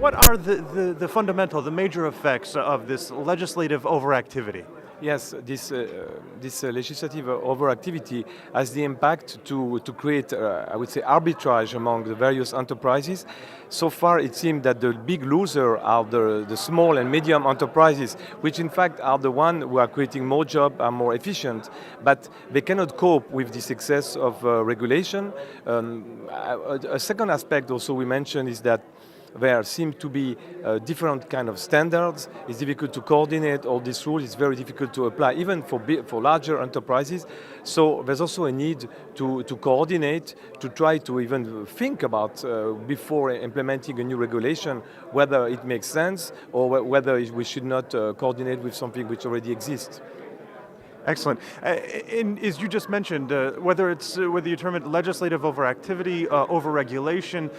What are the fundamental, the major effects of this legislative overactivity? Yes, this legislative overactivity has the impact to create, I would say, arbitrage among the various enterprises. So far, it seems that the big loser are the small and medium enterprises, which in fact are the ones who are creating more jobs, are more efficient, but they cannot cope with the success of regulation. A second aspect also we mentioned is that there seem to be different kind of standards. It's difficult to coordinate all these rules. It's very difficult to apply, even for larger enterprises. So there's also a need to coordinate, to try to even think about before implementing a new regulation, whether it makes sense or whether we should not coordinate with something which already exists. Excellent. And as you just mentioned, whether you term it legislative overactivity, overregulation,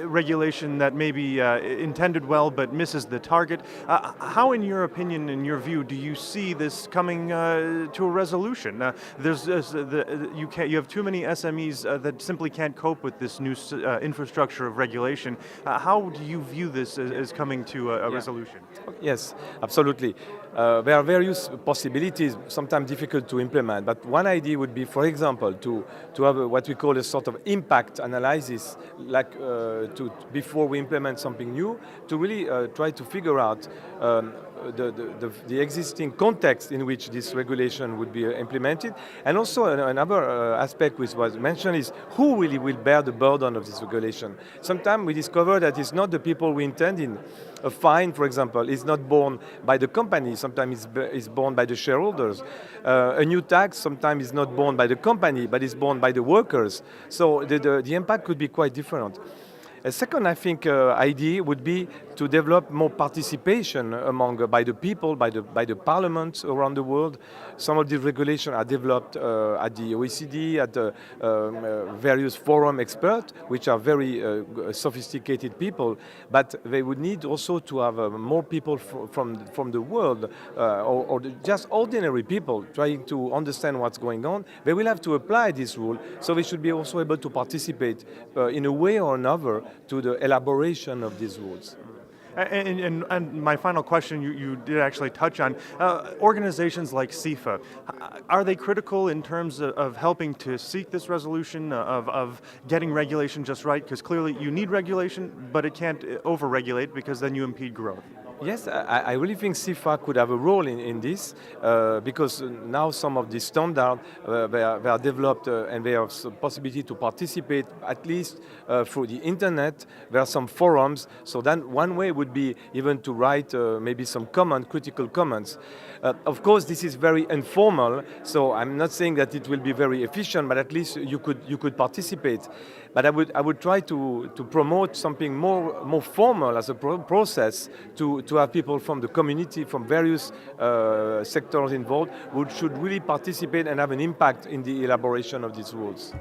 regulation that may be intended well but misses the target, how, in your opinion, in your view, do you see this coming to a resolution? You have too many SMEs that simply can't cope with this new infrastructure of regulation. How do you view this as coming to a resolution? Yes, absolutely. There are various possibilities, sometimes difficult to implement, but one idea would be, for example, to have what we call a sort of impact analysis, like before we implement something new, to really try to figure out the existing context in which this regulation would be implemented. And also another aspect which was mentioned is who really will bear the burden of this regulation. Sometimes we discover that it's not the people we intended. A fine, for example, is not borne by the company, sometimes it's borne by the shareholders. A new tax sometimes is not borne by the company, but is borne by the workers. So the impact could be quite different. A second, I think, idea would be to develop more participation by the people, by the parliaments around the world. Some of these regulations are developed at the OECD, at the various forum experts, which are very sophisticated people. But they would need also to have more people from the world, or just ordinary people trying to understand what's going on. They will have to apply this rule, so they should be also able to participate in a way or another to the elaboration of these rules. And my final question, you did actually touch on, organizations like CIFA, are they critical in terms of helping to seek this resolution, of getting regulation just right? Because clearly you need regulation, but it can't over-regulate because then you impede growth. Yes, I really think CIFA could have a role in this because now some of the standards they are developed and they have the possibility to participate at least through the internet. There are some forums, so then one way would be even to write maybe some critical comments. Of course, this is very informal, so I'm not saying that it will be very efficient, but at least you could participate. But I would try to promote something more formal as a process to have people from the community, from various sectors involved, who should really participate and have an impact in the elaboration of these rules.